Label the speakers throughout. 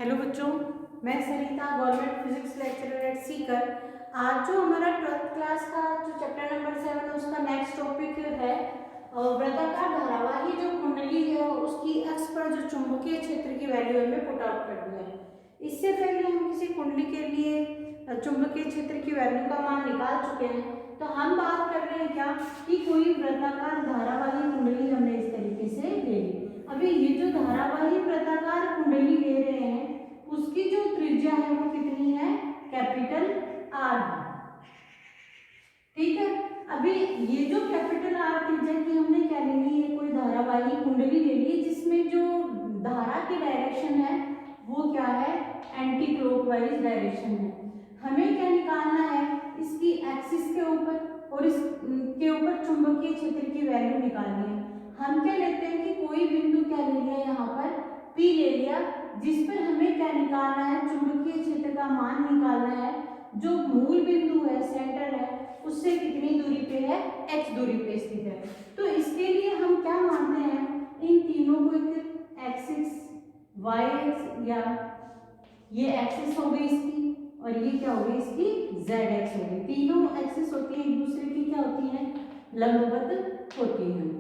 Speaker 1: Hello बच्चों, मैं Sarita government physics lecturer at Sikar. आज जो हमारा 12th क्लास का जो चैप्टर नंबर 7 है उसका नेक्स्ट टॉपिक है वृत्ताकार धारावाही जो कुंडली है उसकी अक्ष पर जो चुंबकीय क्षेत्र की वैल्यू हमें पुट आउट करनी है। इससे पहले हम किसी कुंडली के लिए चुंबकीय क्षेत्र की वैल्यू का मान निकाल चुके हैं, तो हम बात कर रहे हैं क्या कि कोई वृत्ताकार धारावाही कुंडली हमने इस तरीके से ले ली। अभी ये जो धारावाही वृत्ताकार कुंडली ले रहे हैं उसकी जो त्रिज्या है वो कितनी है, कैपिटल आर है। ठीक है, अभी ये जो कैपिटल आर त्रिज्या की हमने क्या ले ली है, कोई धारावाही कुंडली ले ली जिसमें जो धारा की डायरेक्शन है वो क्या है, एंटी क्लॉकवाइज डायरेक्शन है। हमें क्या निकालना है, इसकी एक्सिस के ऊपर और इसके ऊपर चुंबकीय क्षेत्र की वैल्यू निकालनी है। हम क्या लेते हैं कि कोई बिंदु क्या ले लिया, यहाँ पर P ले लिया, जिस पर हमें क्या निकालना है, चुंबकीय क्षेत्र का मान निकालना है। जो मूल बिंदु है, सेंटर है, उससे कितनी दूरी पे है, x दूरी पे स्थित है। तो इसके लिए हम क्या मानते हैं, इन तीनों को एक एक्सिस y एक्स या ये एक्सिस हो गई इसकी और ये क्या हो गई इसकी z एक्स हो गई। तीनों एक्सिस होती है एक दूसरे की क्या होती है, लंबवत होती है।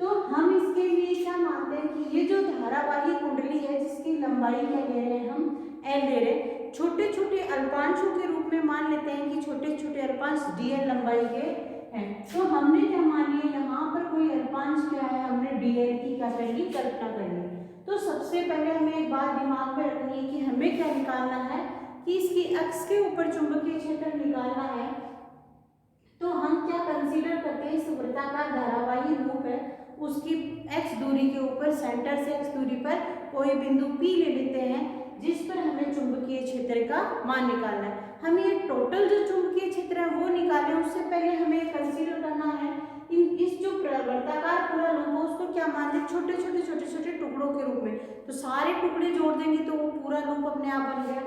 Speaker 1: तो हम इसके लिए क्या मानते हैं कि ये जो धारावाही कुंडली है जिसकी लंबाई क्या ले रहे हैं, हम L ले रहे हैं। छोटे छोटे अल्पांशों के रूप में मान लेते हैं कि छोटे छोटे अल्पांश dl लंबाई के हैं। तो हमने क्या मान लिया, यहाँ पर कोई अल्पांश क्या है, हमने dl की क्या करनी, कल्पना करनी। तो सबसे पहले हमें एक बात दिमाग में रखनी है कि हमें क्या निकालना है कि इसकी अक्ष के ऊपर चुंबकीय क्षेत्र निकालना है। तो हम क्या कंसीडर करते हैं, इस वृत्ताकार धारावाही रूप है उसकी x दूरी के ऊपर, सेंटर से x दूरी पर कोई बिंदु P ले लेते हैं जिस पर हमें चुंबकीय क्षेत्र का मान निकालना है। हम ये टोटल जो चुंबकीय क्षेत्र है वो निकालें उससे पहले हमें कंसीडर करना है इस जो वृत्ताकार पूरा लूप है उसको क्या मान लें, छोटे छोटे टुकड़ों के रूप में। तो सारे टुकड़े जोड़ देंगे तो वो पूरा लूप अपने आप बन गया।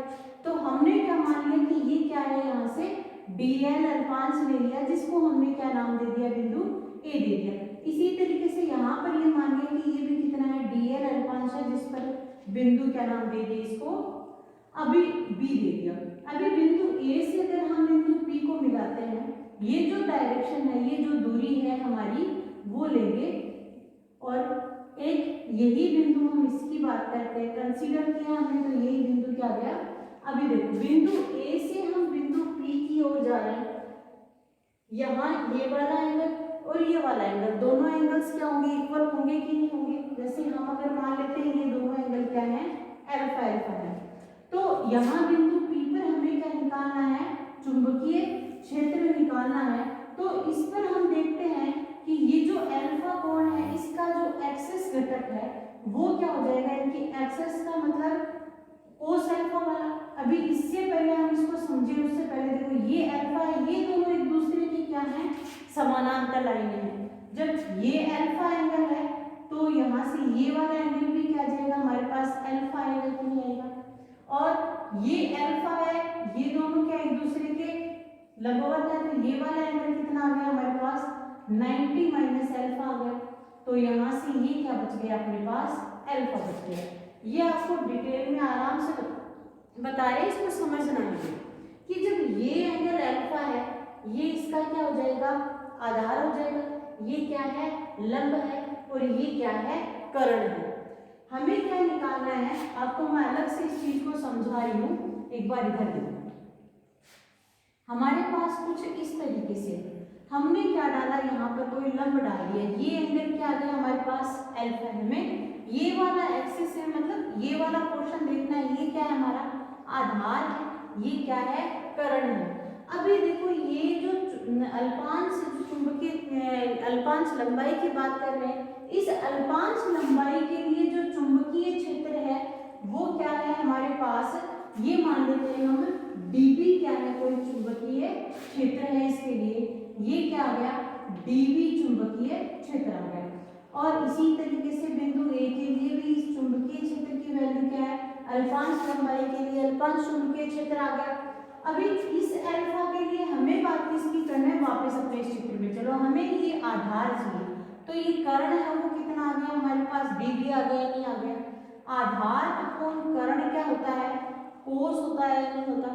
Speaker 1: तो हमने क्या मान लिया कि ये क्या है, यहाँ से dl अल्पांश ले लिया जिसको हमने क्या नाम दे दिया, बिंदु A दे दिया। इसी तरीके से यहाँ पर ये मान लिया कि ये भी कितना है, dl अल्पांश है जिस पर बिंदु क्या नाम दे दिया, इसको अभी B दे दिया। अभी बिंदु A से अगर हम बिंदु P को मिलाते हैं, ये जो डायरेक्शन है, ये जो दूरी है हमारी वो लेंगे और एक यही बिंदु हम इसकी बात करते हैं, कंसीडर किया हमने तो यही बिंदु क्या गया। अभी देखो बिंदु A से हम बिंदु P की ओर जा रहे हैं, यहाँ ये वाला एंगल और ये वाला एंगल, दोनों एंगल्स क्या होंगे, इक्वल होंगे कि नहीं होंगे। जैसे हम अगर मान लेते हैं ये दोनों एंगल क्या है, अल्फा अल्फा है। तो यहाँ बिंदु P पर हमें क्या निकालना है, चुंबकीय क्षेत्र निकालना है। तो इस पर हम देखते हैं कि ये जो अल्फा कोण है इसका जो एक्सिस घटक है वो क्या हो जाएगा, इनकी एक्सिस का मतलब कोस अल्फा वाला। अभी इससे पहले हम इसको समझे उससे पहले देखो ये अल्फा है, ये दोनों एक दूसरे की क्या है, समानांतर लाइनें हैं। जब ये अल्फा एंगल है तो यहाँ से ये वाला एंगल भी क्या जाएगा, हमारे पास अल्फा एंगल नहीं आएगा। और ये अल्फा है, ये दोनों क्या एक दूसरे के लंबवत है, तो ये वाला एंगल कितना आ गया हमारे पास, 90 माइनस अल्फा आ गया। तो यहाँ से ये क्या बच गया अपने पास, अल्फा बच गया। ये आपको डिटेल में आराम से बता रहे हैं, इसको समझना है कि जब ये एंगल अल्फा है, ये इसका क्या हो जाएगा, आधार हो जाएगा, ये क्या है, लंब है, और ये क्या है, कर्ण है। हमें क्या निकालना है, आपको मैं अलग से इस चीज को समझा रही हूँ, एक बार इधर देखो। हमारे पास कुछ इस तरीके से हमने क्या डाला, यहाँ पर कोई लंब डाल दिया, ये एंगल क्या आ गया हमारे पास, अल्फा है। हमें ये वाला एक्सिस है, मतलब ये वाला पोर्शन देखना है, ये क्या है हमारा आधार है, ये क्या है, कर्ण है। अभी देखो ये जो अल्पांश चुंबकीय अल्पांश लंबाई की बात कर रहे हैं, इस अल्पांश लंबाई के लिए जो चुंबकीय क्षेत्र है वो क्या है हमारे पास, ये मान लेते हैं हम dB क्या है, कोई चुंबकीय क्षेत्र है, इसके लिए ये क्या आ गया, dB चुंबकीय क्षेत्र आ गया। और इसी तरीके से बिंदु A के लिए भी इस चुंबकीय क्षेत्र की वैल्यू क्या है, अल्पांश लंबाई के लिए अल्पांश चुंबकीय क्षेत्र आ गया। अभी इस अल्फा के लिए हमें बात किसकी करना है, वापस अपने इस चित्र में चलो, हमें ये आधार चाहिए। तो ये कर्ण है वो कितना आ गया हमारे पास, dB आ गया, नहीं आ गया। आधार अपॉन कर्ण क्या होता है, कोस होता है या नहीं होता।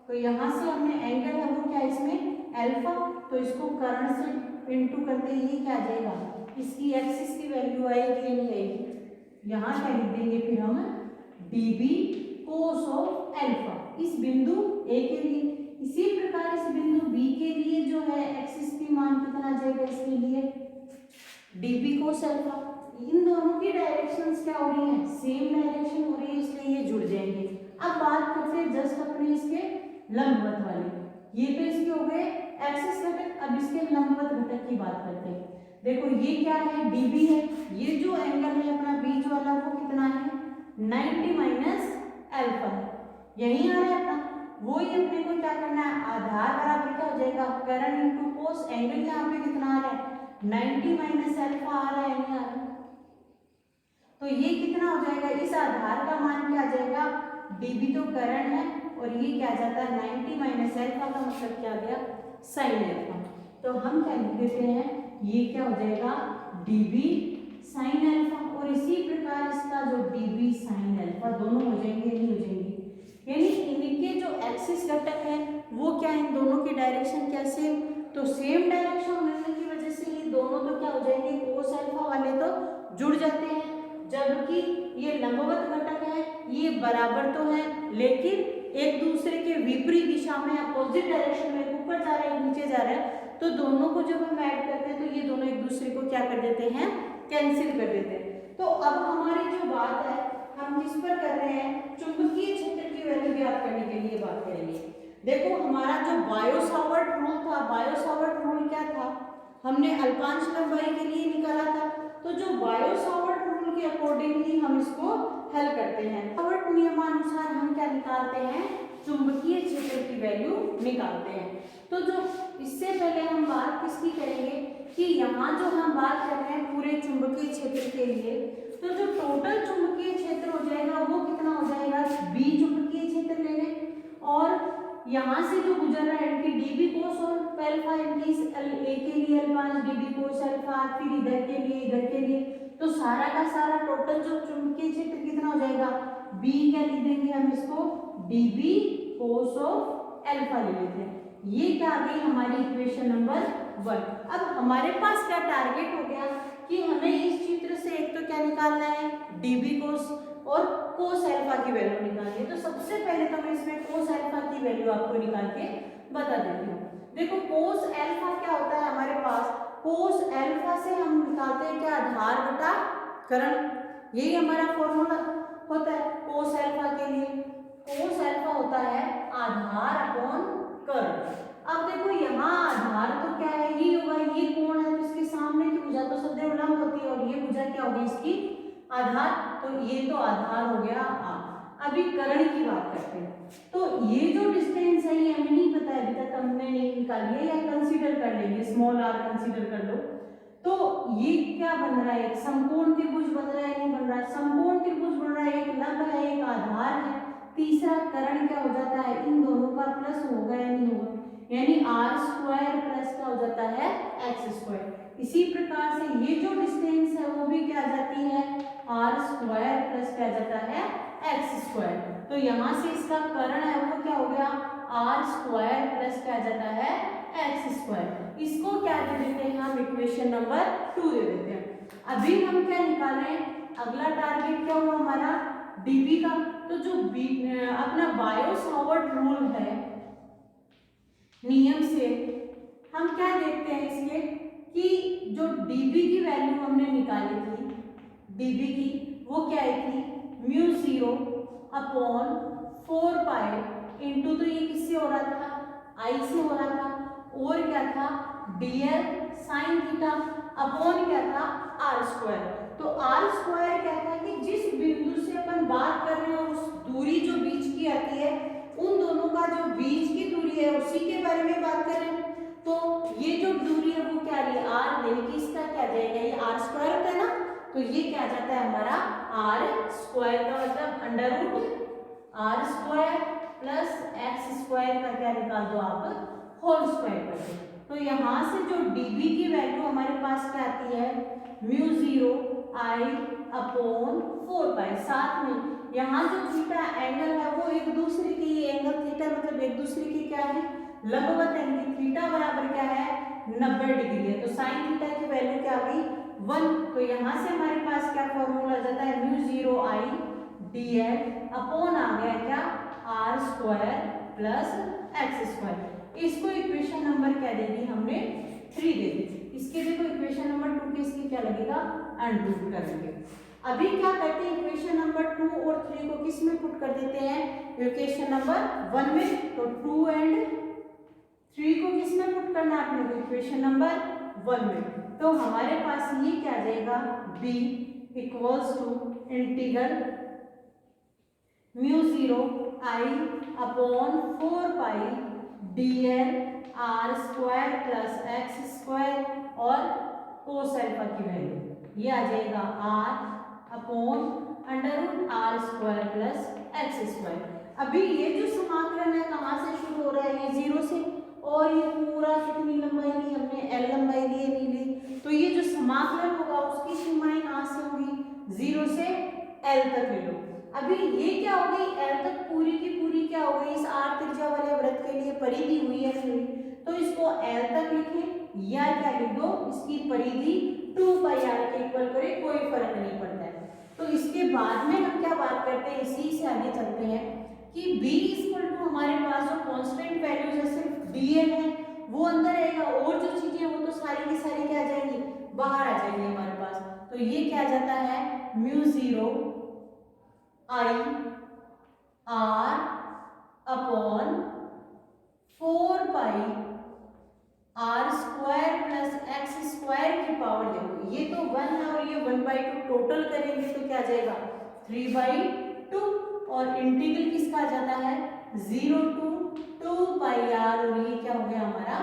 Speaker 1: तो यहाँ से हमने एंगल है वो क्या इसमें अल्फा, तो इसको कर्ण से इंटू करते ही क्या आ जाएगा, इसकी एक्सिस की वैल्यू आएगी या नहीं आएगी। यहाँ क्या लिख देंगे फिर हम dB कोस ऑफ अल्फा इस बिंदु ए के लिए। इसी प्रकार इस बिंदु बी के लिए जो है एक्सिस की मान कितना आ जाएगा इसके लिए dB कोस अल्फा। इन दोनों की डायरेक्शंस क्या हो रही हैं, सेम डायरेक्शन हो रही है, इसलिए ये जुड़ जाएंगे। अब बात करते हैं जस्ट अपने इसके लंबवत वाले। ये तो इसके हो गए एक्सिस घटक, अब इसके लंबवत घटक की बात करते हैं। देखो ये क्या है dB है, ये जो एंगल है अपना बीच वाला वो कितना है 90 माइनस अल्फा है, यही आ रहा है अपना। वो ही अपने को क्या करना है, आधार बराबर क्या हो जाएगा कर्ण इनटू कोस। एंगल यहाँ पे कितना आ रहा है 90 माइनस अल्फा आ रहा है, नहीं आ रहा। तो ये कितना हो जाएगा, इस आधार का मान क्या आ जाएगा dB तो कर्ण है और ये क्या जाता है 90 माइनस अल्फा का मतलब क्या आ गया साइन अल्फा। तो हम क्या लिख देते हैं, ये क्या हो जाएगा dB साइन अल्फा, और इसी प्रकार इसका जो dB साइन अल्फा दोनों हो जाएंगे नहीं हो जाएंगे, यानी इनके जो एक्सिस घटक है वो क्या इन दोनों की डायरेक्शन क्या सेम। तो सेम डायरेक्शन होने की वजह से ये दोनों तो क्या हो जाएंगे कोस अल्फा वाले तो जुड़ जाते हैं, जबकि ये लंबवत घटक है ये बराबर तो है लेकिन एक दूसरे के विपरीत दिशा में अपोजिट डायरेक्शन में, ऊपर जा रहे हैं नीचे जा रहे हैं, तो दोनों को जब हम ऐड करते हैं तो ये दोनों एक दूसरे को क्या कर देते हैं कैंसिल कर देते हैं। तो अब हमारी जो बात है हम किस पर कर रहे हैं, चुंबकीय क्षेत्र की वैल्यू ज्ञात करने के लिए बात करेंगे। देखो हमारा जो बायो-सावर्ट रूल था, बायो-सावर्ट रूल क्या था, हमने अल्पांश लंबाई के लिए निकाला था। तो जो बायो-सावर्ट रूल के अकॉर्डिंगली हम इसको हल करते हैं। सावर्ट नियमानुसार हम क्या निकालते हैं, चुंबकीय क्षेत्र की वैल्यू निकालते हैं। तो जो इससे पहले हम बात किसकी करेंगे कि यहाँ जो हम बात कर रहे हैं पूरे चुंबकीय क्षेत्र के लिए, तो जो टोटल चुंबकीय क्षेत्र हो जाएगा वो कितना हो जाएगा बी चुंबकीय क्षेत्र ले लें, और यहाँ से जो गुजर रहा है इनकी dB कोस और अल्फा, इनकी ए के लिए अल्फा dB कोस अल्फा, फिर इधर के लिए, तो सारा का सारा टोटल जो चुंबकीय क्षेत्र कितना हो जाएगा बी, क्या लिख देंगे हम इसको dB कोस ऑफ अल्फा ले लेते हैं। ये क्या आ गई हमारी इक्वेशन नंबर 1। अब हमारे पास क्या टारगेट हो गया कि हमें इस चित्र से एक तो क्या निकालना है dB कोस और कोस अल्फा की वैल्यू निकालनी है। तो सबसे पहले तो मैं इसमें कोस अल्फा की वैल्यू आपको निकाल के बता देती हूँ। देखो कोस अल्फा क्या होता है हमारे पास, कोस अल्फा से हम निकालते हैं क्या आधार बटा कर्ण, यही हमारा फॉर्मूला होता है कोस अल्फा के लिए। कोस अल्फा होता है आधार अपॉन कर्ण। अब देखो यहाँ आधार तो क्या है ये होगा, ये कोण है तो इसके सामने की भुजा तो सदैव लंब होती है और ये भुजा क्या होगी इसकी आधार, तो ये तो आधार हो गया आ। अभी कर्ण की बात करते हैं। तो ये जो डिस्टेंस है ये हमें नहीं पता है, अभी तक हमने नहीं निकाली है, या कंसीडर कर लेंगे स्मॉल r कंसीडर कर लो। तो ये क्या बन रहा है, एक समकोण त्रिभुज बन रहा है, नहीं बन रहा है, समकोण त्रिभुज बन रहा है, एक लंब है एक आधार है, तीसरा कर्ण क्या हो जाता है इन दोनों का प्लस होगा या नहीं होगा, यानी आर स्क्वायर प्लस क्या हो जाता है एक्स स्क्वायर। इसी प्रकार से ये जो डिस्टेंस है वो भी क्या आ जाती है आर स्क्वायर प्लस क्या आ जाता है एक्स स्क्वायर। तो यहाँ से इसका कर्ण है वो क्या हो गया आर स्क्वायर प्लस क्या आ जाता है एक्स स्क्वायर। इसको क्या दे देते हैं हम इक्वेशन नंबर 2 दे देते हैं। अभी हम क्या निकाल रहे हैं, अगला टारगेट क्या हुआ हमारा dB का। तो जो अपना बायो-सावर्ट रूल है नियम से हम क्या देखते हैं इसके कि जो dB की वैल्यू हमने निकाली थी, dB की वो क्या आई थी म्यू 0 अपॉन 4 पाई इंटू, तो ये किससे हो रहा था आई से हो रहा था, और क्या था dl साइन थीटा अपॉन क्या था आर स्क्वायर। तो आर स्क्वायर क्या था कि जिस बिंदु से अपन बात कर रहे हैं उस दूरी जो बीच की आती है उन दोनों का जो बीच की दूरी है उसी के बारे में बात कर रहे हैं। तो ये जो दूरी है वो क्या रही है आर, यानी कि इसका क्या जाएगा ये आर स्क्वायर होता है ना, तो ये क्या जाता है हमारा आर स्क्वायर का मतलब under root R square plus X square का क्या निकाल दो आप होल स्क्वायर कर दो। तो यहाँ से जो dB की वैल्यू हमारे पास क्या आती है म्यू 0 आई अपॉन 4 पाई, साथ में यहाँ जो थीटा एंगल है वो एक दूसरे के लंबवत यानी कि थीटा बराबर क्या है 90 डिग्री है। तो साइन थीटा की वैल्यू क्या आ गई 1। तो यहाँ से हमारे पास क्या फॉर्मूला आ जाता है mu 0 I D L upon आ गया क्या R square plus X square. इसको इक्वेशन नंबर क्या दे दी हमने 3 दे दी। इसके देखो इक्वेशन नंबर 2 के इसकी क्या लगेगा अंडर रूट करेंगे। अभी क्या करते हैं इक्वेशन नंबर 2 और 3 को किस में पुट कर देते हैं इक्वेशन नंबर 1 में। तो 2 एंड 3 को किस में पुट करना है आपने इक्वेशन नंबर 1 में। तो हमारे पास ये क्या आ जाएगा b equals to integral mu 0 I upon 4 pi D L R square plus X square और कोस अल्फा की वैल्यू ये आ जाएगा r upon under root R square plus X square. अभी ये जो समाकलन है कहाँ से शुरू हो रहा है ये 0 से, और ये पूरा कितनी लंबाई ली हमने l लंबाई ली है नीली। तो ये जो समाकलन होगा उसकी सीमाएं कहाँ से होगी 0 से l तक ले लो। अभी ये क्या हो गई l तक पूरी की पूरी क्या हो गई इस r त्रिज्या वाले वृत्त के लिए परिधि हुई है नहीं हुई। तो इसको l तक लिखें या क्या लिख दो इसकी परिधि 2 पाई r के इक्वल करें कोई फर्क नहीं पड़ता है। तो इसके बाद में हम क्या बात करते हैं इसी से आगे चलते हैं कि b इक्वल टू हमारे पास जो कांस्टेंट वैल्यूज है सिर्फ dl है वो अंदर आएगा और जो चीजें वो तो सारी की सारी क्या आ जाएंगी बाहर आ जाएंगी हमारे पास। तो ये क्या आ जाता है mu 0 I R upon 4 pi R square plus X square की पावर देखो ये तो 1 है और ये 1/2 टोटल करेंगे तो क्या आ जाएगा 3/2 और इंटीग्रल किसका आ जाता है 0 to 2 पाई आर और ये क्या हो गया हमारा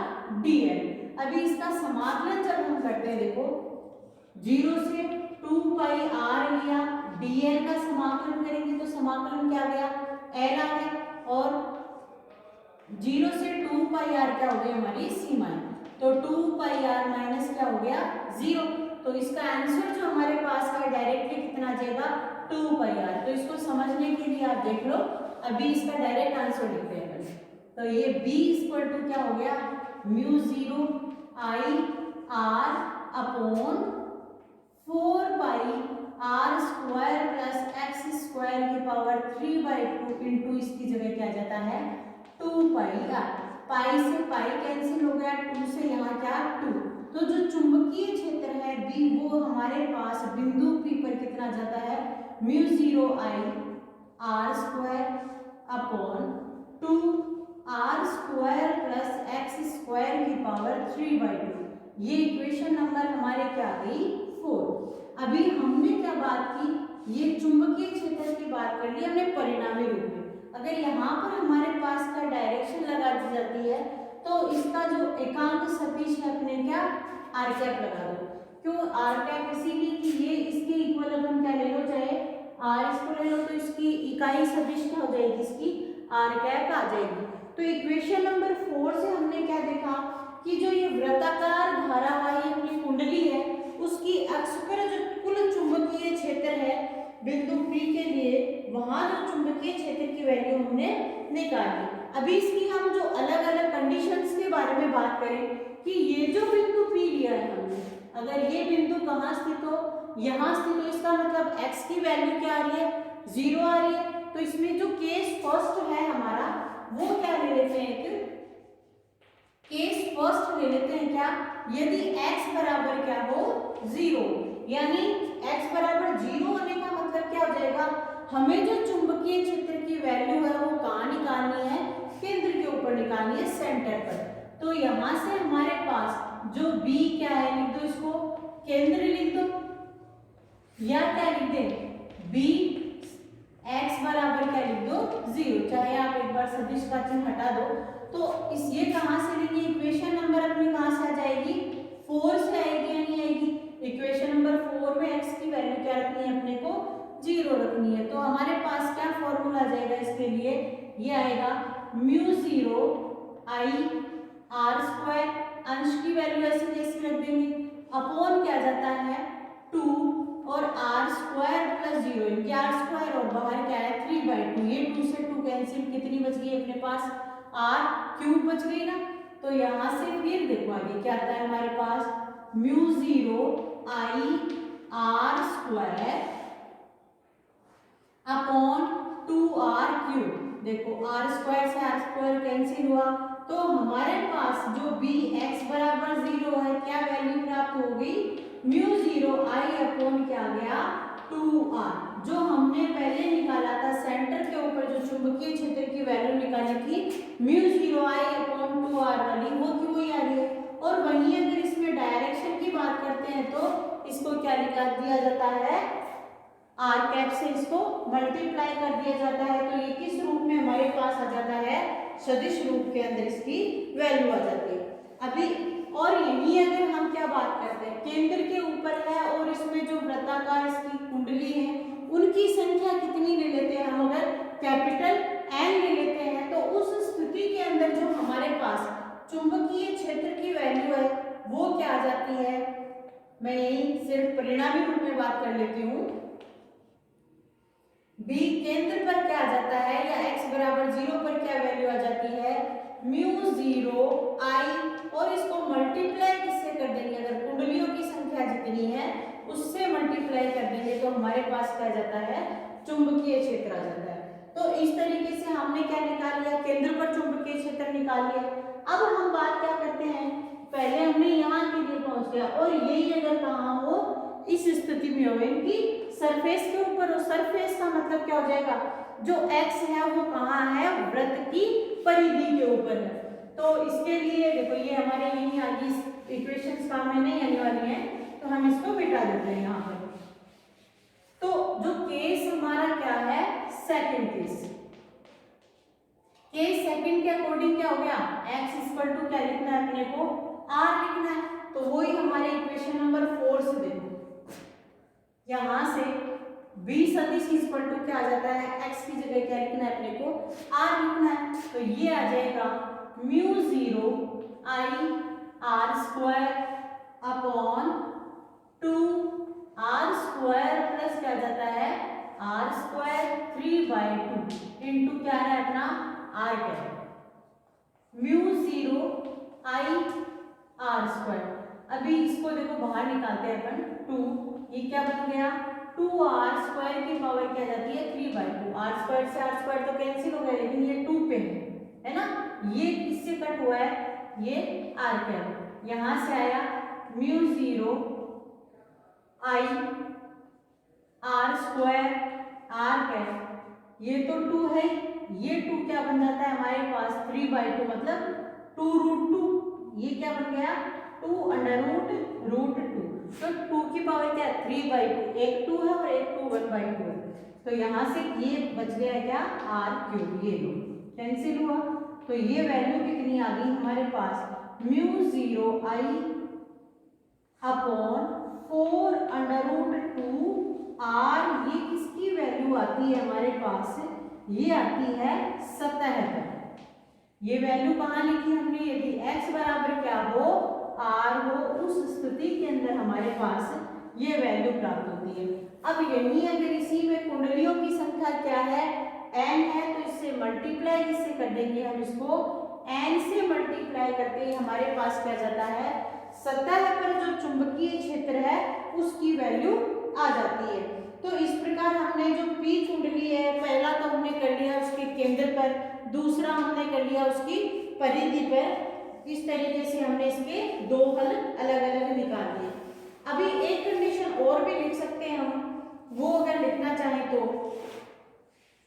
Speaker 1: dl। अभी इसका समाकलन जब हम करते हैं देखो 0 से 2 पाई आर लिया dl का समाकलन करेंगे तो समाकलन क्या आ गया l आ गया और 0 से 2 पाई आर क्या हो गई हमारी सीमाएं। तो 2 पाई आर माइनस क्या हो गया 0। तो इसका आंसर जो हमारे पास है डायरेक्टली कितना आ जाएगा 2 पाई आर। तो इसको समझने के लिए आप देख लो अभी इसका डायरेक्ट आंसर लिखते हैं। तो ये b इक्वल टू क्या हो गया mu 0 I R upon 4 pi R square plus X square की पावर 3/2 इंटू इसकी जगह क्या जाता है 2 पाई आर। पाई से पाई कैंसिल हो गया 2 से यहाँ क्या 2। तो जो चुंबकीय क्षेत्र है b वो हमारे पास बिंदु p पर कितना जाता है mu 0 I R square upon 2 R square plus X square की पावर 3/2। ये इक्वेशन नंबर हमारे क्या आ गई 4। अभी हमने क्या बात की ये चुंबकीय क्षेत्र की बात कर ली हमने परिणामी रूप में। अगर यहाँ पर हमारे पास का डायरेक्शन लगा दी जाती है तो इसका जो एकांक सदिश है अपने क्या आर कैप लगा दो। क्यों आर कैप इसीलिए कि ये इसके इक्वल अपन क्या ले लो चाहे आर इसको ले लो तो इसकी इकाई सदिश क्या हो जाएगी इसकी आर कैप आ जाएगी। तो इक्वेशन नंबर 4 से हमने क्या देखा कि जो ये वृत्ताकार धारावाही अपनी कुंडली है उसकी अक्ष पर जो कुल चुंबकीय क्षेत्र है बिंदु P के लिए वहां जो चुंबकीय क्षेत्र की वैल्यू हमने निकाली। अभी इसकी हम जो अलग अलग कंडीशंस के बारे में बात करें कि ये जो बिंदु P लिया है हमने अगर ये बिंदु कहाँ स्थित हो यहाँ स्थित हो इसका मतलब x की वैल्यू क्या आ रही है 0 आ रही है। तो इसमें जो केस फर्स्ट है हमारा वो क्या ले लेते हैं केस फर्स्ट ले लेते हैं क्या यदि x बराबर क्या हो 0 यानी x बराबर 0 होने का मतलब क्या हो जाएगा हमें जो चुंबकीय क्षेत्र की वैल्यू है वो कहाँ निकालनी है केंद्र के ऊपर निकालनी है सेंटर पर। तो यहाँ से हमारे पास जो b क्या है लिख दो इसको केंद्र लिख दो या क्या लिख दे b x बराबर क्या लिख दो 0। चाहे आप एक बार सदिश का चिन्ह हटा दो तो इस ये कहाँ से लेंगे इक्वेशन नंबर अपनी कहाँ से आ जाएगी 4 से आएगी या नहीं आएगी। इक्वेशन नंबर 4 में x की वैल्यू क्या रखनी है अपने को 0 रखनी है। तो हमारे पास क्या फॉर्मूला आ जाएगा इसके लिए ये आएगा म्यू 0 आई आर स्क्वायर अंश की वैल्यू ऐसे जैसे रख देंगे अपॉन क्या जाता है 2 और आर स्क्वायर प्लस 0 इनके आर स्क्वायर और बाहर क्या है 3/2 ये 2 से 2 कैंसिल कितनी बच गई अपने पास आर क्यूब बच गई ना। तो यहाँ से फिर देखो आगे क्या आता है हमारे पास, mu 0 I R square upon 2r cube. देखो आर स्क्वायर से आर स्क्वायर कैंसिल हुआ, तो हमारे पास जो बी एक्स बराबर 0 है क्या वैल्यू प्राप्त हो गई, म्यू 0 आई अपॉन क्या आ गया 2r। जो हमने पहले निकाला था सेंटर के ऊपर जो चुंबकीय क्षेत्र की वैल्यू निकाली थी म्यू 0 आई अपॉन 2r वाली, वो की वही आ रही है। और वहीं अगर इसमें डायरेक्शन की बात करते हैं तो इसको क्या लिखा दिया जाता है, आर कैप से इसको मल्टीप्लाई कर दिया जाता है। तो ये किस रूप में हमारे पास आ जाता है, सदिश रूप के अंदर इसकी वैल्यू आ जाती है। अभी और यही अगर हम क्या बात करते हैं, केंद्र के ऊपर है और इसमें जो वृत्ताकार इसकी कुंडली है उनकी संख्या कितनी ले लेते हैं हम, अगर कैपिटल एन ले लेते हैं तो उस स्थिति के अंदर जो हमारे पास चुंबकीय क्षेत्र की वैल्यू है वो क्या आ जाती है। मैं यही सिर्फ परिणामी रूप में बात कर लेती हूँ। बी केंद्र पर क्या आ जाता है, या x बराबर 0 पर क्या वैल्यू आ जाती है, म्यू 0 आई, और इसको मल्टीप्लाई किससे कर देंगे, अगर कुंडलियों की संख्या जितनी है उससे मल्टीप्लाई कर देंगे तो हमारे पास क्या जाता है, चुंबकीय क्षेत्र आ जाता है। तो इस तरीके से हमने क्या निकाल लिया, केंद्र पर चुंबकीय क्षेत्र निकाल लिया। अब हम बात क्या करते हैं, पहले हमने यहाँ के लिए पहुंच गया और यही अगर कहाँ हो, इस स्थिति में हो इनकी सरफेस के ऊपर हो, सरफेस का मतलब क्या हो जाएगा, जो x है वो कहाँ है, वृत्त की परिधि के ऊपर है। तो इसके लिए देखो ये हमारे यही आगे इक्वेशंस काम में नहीं आने वाली हैं, तो हम इसको मिटा देते हैं यहाँ पर। तो जो केस हमारा क्या है, सेकंड केस, केस सेकंड के अकॉर्डिंग क्या हो गया, x इक्वल टू क्या लिखना है अपने को, r लिखना है। तो वही हमारे इक्वेशन नंबर 4 से देखो, यहां से b सदिश इक्वल टू क्या आ जाता है, x की जगह क्या लिखना है अपने को, r लिखना है। तो ये आ जाएगा mu 0 I R square upon 2 R square plus क्या जाता है, आर स्क्वायर 3/2 इंटू क्या है अपना R cap, mu 0 I R square. अभी इसको देखो बाहर निकालते हैं अपन 2, ये क्या बन गया 2r स्क्वायर की पावर क्या जाती है 3/2, आर स्क्वायर से आर स्क्वायर तो कैंसिल हो गया लेकिन ये 2 पे है ना, ये किससे कट हुआ है, ये r कैप, यहां से आया mu 0 I R square R cap, ये तो 2 है, ये 2 क्या बन जाता है हमारे पास 3/2 मतलब 2√2, ये क्या बन गया 2√√2। तो 2 की पावर क्या है 3/2, एक 2 है और एक 2 1/2 है। तो यहाँ से ये बच गया क्या r³, ये लो कैंसिल हुआ। तो ये वैल्यू कितनी आ गई हमारे पास, म्यू 0 आई अपॉन 4√2 r, ये किसकी वैल्यू आती है हमारे पास, ये आती है सतह पर। ये वैल्यू कहाँ लिखी हमने, यदि x बराबर क्या हो r हो, उस स्थिति के अंदर हमारे पास ये वैल्यू प्राप्त होती है। अब यही अगर इसी में कुंडलियों की संख्या क्या है n है, तो इससे मल्टीप्लाई किससे कर देंगे हम, इसको n से मल्टीप्लाई करते ही हमारे पास क्या जाता है, सतह पर जो चुंबकीय क्षेत्र है उसकी वैल्यू आ जाती है। तो इस प्रकार हमने जो p कुंडली है, पहला तो हमने कर लिया उसके केंद्र पर, दूसरा हमने कर लिया उसकी परिधि पर। इस तरीके से हमने इसके दो हल अलग अलग निकाल लिए। अभी एक कंडीशन और भी लिख सकते हैं हम, वो अगर लिखना चाहें तो,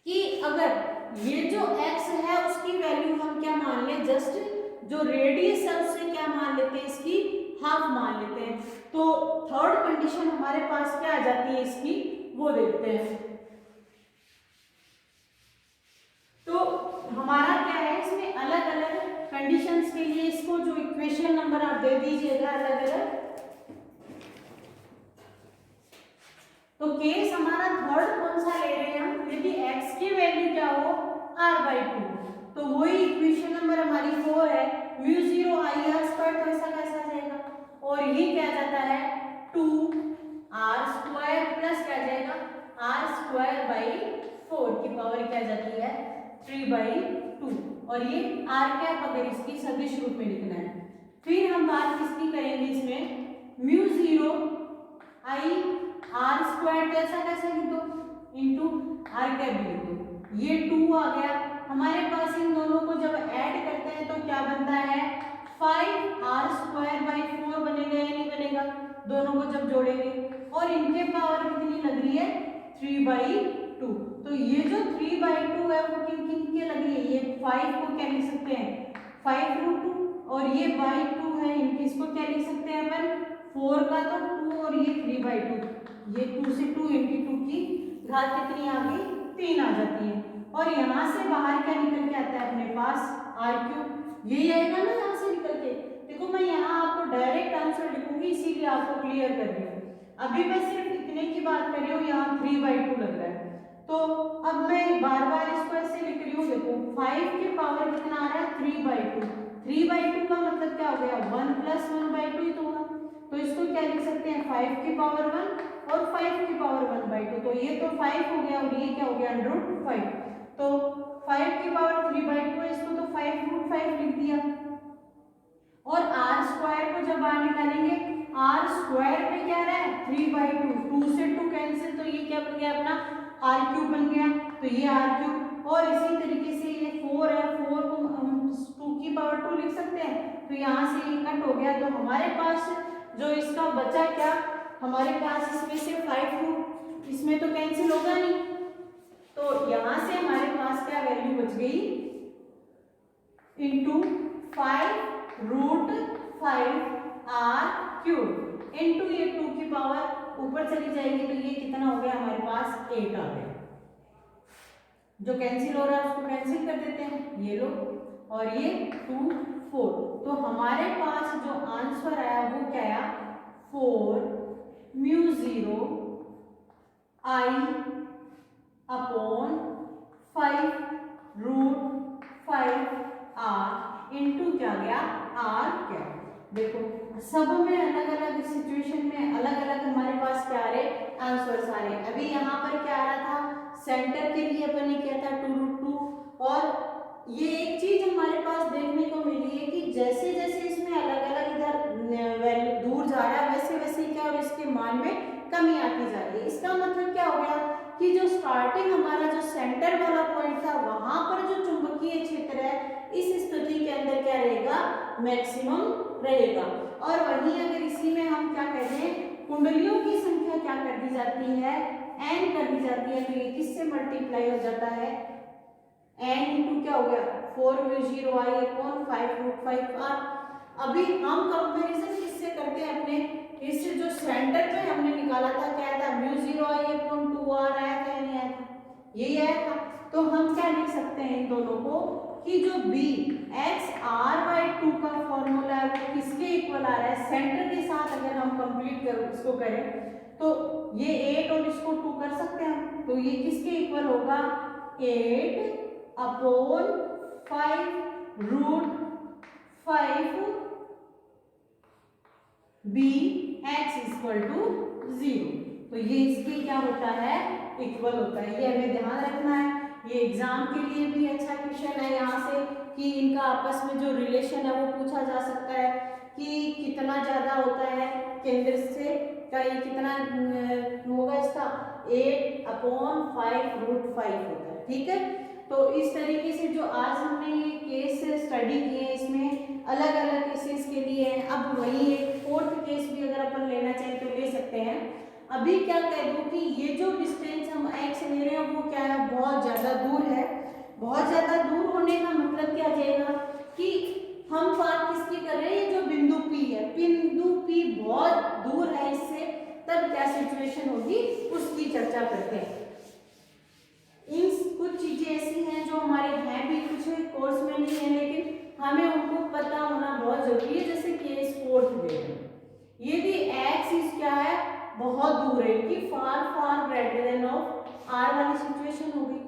Speaker 1: कि अगर ये जो x है उसकी वैल्यू हम क्या मान लें, जस्ट जो रेडियस है उससे क्या मान लेते हैं, इसकी हाफ मान लेते हैं। तो थर्ड कंडीशन हमारे पास क्या आ जाती है इसकी, वो देखते हैं। तो हमारा क्या है, इसमें अलग अलग कंडीशंस के लिए इसको जो इक्वेशन नंबर आप दे दीजिएगा अलग अलग। तो केस हमारा थर्ड कौन सा ले रहे हैं हम, यदि x की वैल्यू क्या हो r/2, तो वही इक्वेशन नंबर हमारी 4 है, म्यू 0 आई आर स्क्वायर, तो ऐसा कैसा जाएगा, और ये क्या जाता है 2r स्क्वायर प्लस क्या जाएगा r² 4 की पावर क्या जाती है 3/2। और ये आर कैप अगर इसकी सदिश रूप में लिखना है। फिर हम बात किसकी करेंगे इसमें, म्यू जीरो आई आर स्क्वायर, कैसा कैसा लिख दो इंटू आर कैप भी लिख दो। ये 2 आ गया हमारे पास। इन दोनों को जब ऐड करते हैं तो क्या बनता है, 5r स्क्वायर बाई 4 बनेगा या नहीं बनेगा, दोनों को जब जोड़ेंगे। और इनके पावर कितनी लग रही है, 3/2। तो ये जो 3/2 है वो किन किन के लग रही है, ये 5 को क्या लिख सकते हैं 5√2, और ये बाई 2 है, इनके इसको क्या लिख सकते हैं अपन 4 का तो 2 और ये 3/2। ये 2 से 2 इंटू 2 की घात कितनी आ गई, 3 आ जाती है। और यहाँ से बाहर क्या निकल के आता है अपने पास, r3, यही आएगा ना यहाँ से निकल के। देखो मैं यहाँ आपको डायरेक्ट आंसर लिखूंगी इसीलिए आपको क्लियर कर रही हूँ। अभी मैं सिर्फ इतने की बात कर रही हूँ, यहाँ 3/2 लग रहा है। तो अब मैं बार बार इसको ऐसे लिख रही हूँ, देखो 5 के पावर कितना आ रहा है 3/2। 3/2 का मतलब क्या हो गया, 1 + 1/2 ही तो होगा। तो इसको क्या लिख सकते हैं 5 की पावर 1 और 5 की पावर 1/2। तो ये तो 5 हो गया और ये क्या हो गया √5। तो 5 की पावर 3/2 है, इसको तो 5√5 लिख दिया। और r स्क्वायर को जब बाहर निकालेंगे, r स्क्वायर में क्या रहा है 3/2, 2 से 2 कैंसिल, तो ये क्या बन गया अपना r³ बन गया। तो ये r³, और इसी तरीके से ये 4 है, 4 को हम 2 की पावर 2 लिख सकते हैं। तो यहाँ से ये कट हो गया, तो हमारे पास जो इसका बचा क्या, हमारे पास इसमें से 5 इसमें तो कैंसिल होगा नहीं, तो यहाँ से हमारे पास क्या वैल्यू बच गई, इंटू 5√5 r³ इंटू ये 2 की पावर ऊपर चली जाएगी, तो ये कितना हो गया हमारे पास 8 आ गया। जो कैंसिल हो रहा है उसको कैंसिल कर देते हैं, ये लो, और ये 2 4। तो हमारे पास जो आंसर आया वो क्या आया, 4μ0 I/5√5r³ इंटू क्या गया r²। देखो सब में अलग अलग सिचुएशन में अलग अलग हमारे पास क्या आ रहे आंसर्स आ रहे। अभी यहाँ पर क्या आ रहा था, सेंटर के लिए अपन ने किया था 2√2। और ये एक चीज हमारे पास देखने को मिली है कि जैसे जैसे इसमें अलग अलग इधर वैल्यू दूर जा रहा है, वैसे वैसे क्या और इसके मान में कमी आती जा रही है। इसका मतलब क्या हो गया कि जो स्टार्टिंग हमारा जो सेंटर वाला पॉइंट था, वहां पर जो चुंबकीय क्षेत्र है इस स्थिति के अंदर क्या रहेगा, मैक्सिमम रहेगा। और वहीं अगर इसी में हम क्या कहते हैं, कुंडलियों की संख्या क्या कर दी जाती है, n कर दी जाती है। तो ये किससे मल्टीप्लाई हो जाता है, n इंटू क्या हो गया 4μ0 I/5√5r। अभी हम कंपैरिजन किससे करते हैं, अपने इस जो सेंटर पे हमने निकाला था क्या था, μ0 I/2r आया था या नहीं आया था, यही आया था। तो हम क्या लिख सकते हैं इन दोनों को कि जो b x r/2 का फॉर्मूला है वो किसके इक्वल आ रहा है, सेंटर के साथ अगर हम कंप्लीट कर इसको करें तो ये 8 और इसको 2 कर सकते हैं हम। तो ये किसके इक्वल होगा, 8/5√5 bx = 0। तो ये इसके क्या होता है, इक्वल होता है। ये हमें ध्यान रखना है, ये एग्जाम के लिए भी अच्छा क्वेश्चन है यहाँ से कि इनका आपस में जो रिलेशन है वो पूछा जा सकता है कि कितना ज्यादा होता है केंद्र से का, ये कितना होगा इसका 8/5√5 होता है। ठीक है, तो इस तरीके से जो आज हमने ये केस स्टडी किए इसमें अलग अलग केसेस के लिए हैं। अब वही एक फोर्थ केस भी अगर अपन लेना चाहें तो ले सकते हैं। अभी क्या कह दूं कि ये जो डिस्टेंस हम x ले रहे हैं वो क्या है, बहुत ज्यादा दूर है। बहुत ज्यादा दूर होने का मतलब क्या जाएगा कि हम बात किसकी कर रहे हैं, ये जो बिंदु P है, बिंदु P बहुत दूर है इससे, तब क्या सिचुएशन होगी उसकी चर्चा करते हैं। इन कुछ चीजें ऐसी हैं जो हमारे हैं भी कुछ कोर्स में नहीं है, लेकिन हमें उनको पता होना बहुत जरूरी है। जैसे केस फोर्थ में यदि x इस क्या है, बहुत दूर है, कि far far greater than of r वाली सिचुएशन होगी।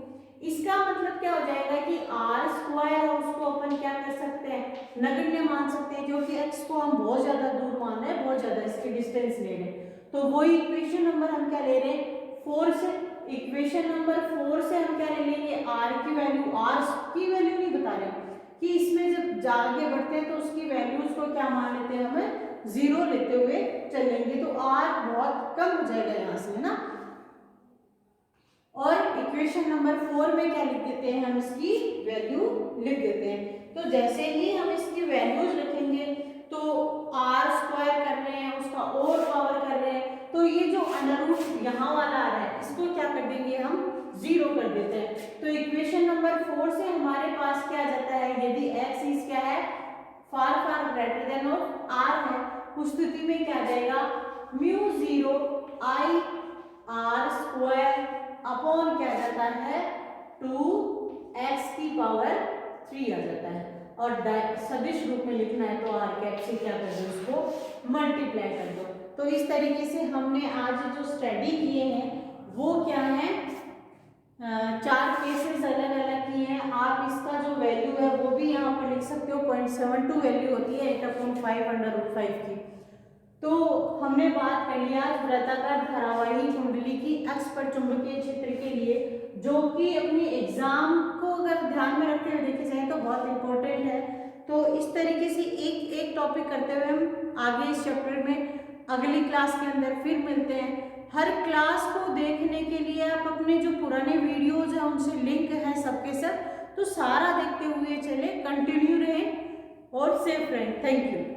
Speaker 1: इसका मतलब क्या हो जाएगा कि r² है उसको अपन क्या कर सकते हैं, नगण्य मान सकते हैं, क्योंकि x को हम बहुत ज्यादा दूर मान रहे हैं, बहुत ज्यादा इसकी डिस्टेंस ले रहे हैं। तो वही इक्वेशन नंबर हम क्या ले रहे हैं 4 से, इक्वेशन नंबर 4 से हम क्या ले लेंगे, r की वैल्यू, r की वैल्यू नहीं बता रहे, आगे बढ़ते हैं तो उसकी वैल्यूज को क्या मान लेते हैं, हमें 0 लेते हुए चलेंगे, तो r बहुत कम हो जाएगा यहाँ से, है ना। और इक्वेशन नंबर 4 में क्या लिख देते हैं, हम इसकी वैल्यू लिख देते हैं। तो जैसे ही हम इसकी वैल्यूज रखेंगे तो r स्क्वायर कर रहे हैं, उसका और पावर कर रहे हैं, तो ये जो अंडर रूट यहाँ वाला आ रहा है इसको क्या कर देंगे, हम 0 कर देते हैं। तो इक्वेशन नंबर 4 से हमारे पास क्या आ जाता है, यदि x इज क्या है, far far greater than of r है, उस स्थिति में क्या आ जाएगा, mu 0 i r square upon क्या जाता है 2x की पावर 3 आ जाता है। और सदिश रूप में लिखना है तो r कैप से क्या कर दो, उसको मल्टीप्लाई कर दो। तो इस तरीके से हमने आज जो स्टडी किए हैं वो क्या है, 4 केसेस अलग अलग किए हैं। आप इसका जो वैल्यू है वो भी यहाँ पर लिख सकते हो, 0.72 वैल्यू होती है 8/5 की। तो हमने बात कर लिया वृत्ताकार धारावाही कुंडली की अक्ष पर चुंबकीय क्षेत्र के लिए, जो कि अपनी एग्जाम को अगर ध्यान में रखते हुए देखे जाए तो बहुत इंपॉर्टेंट है। तो इस तरीके से एक एक टॉपिक करते हुए हम आगे इस चैप्टर में अगली क्लास के अंदर फिर मिलते हैं। हर क्लास को देखने के लिए आप अपने जो पुराने वीडियोज हैं उनसे लिंक है सबके सब, तो सारा देखते हुए चले, कंटिन्यू रहें और सेफ रहें। Thank you.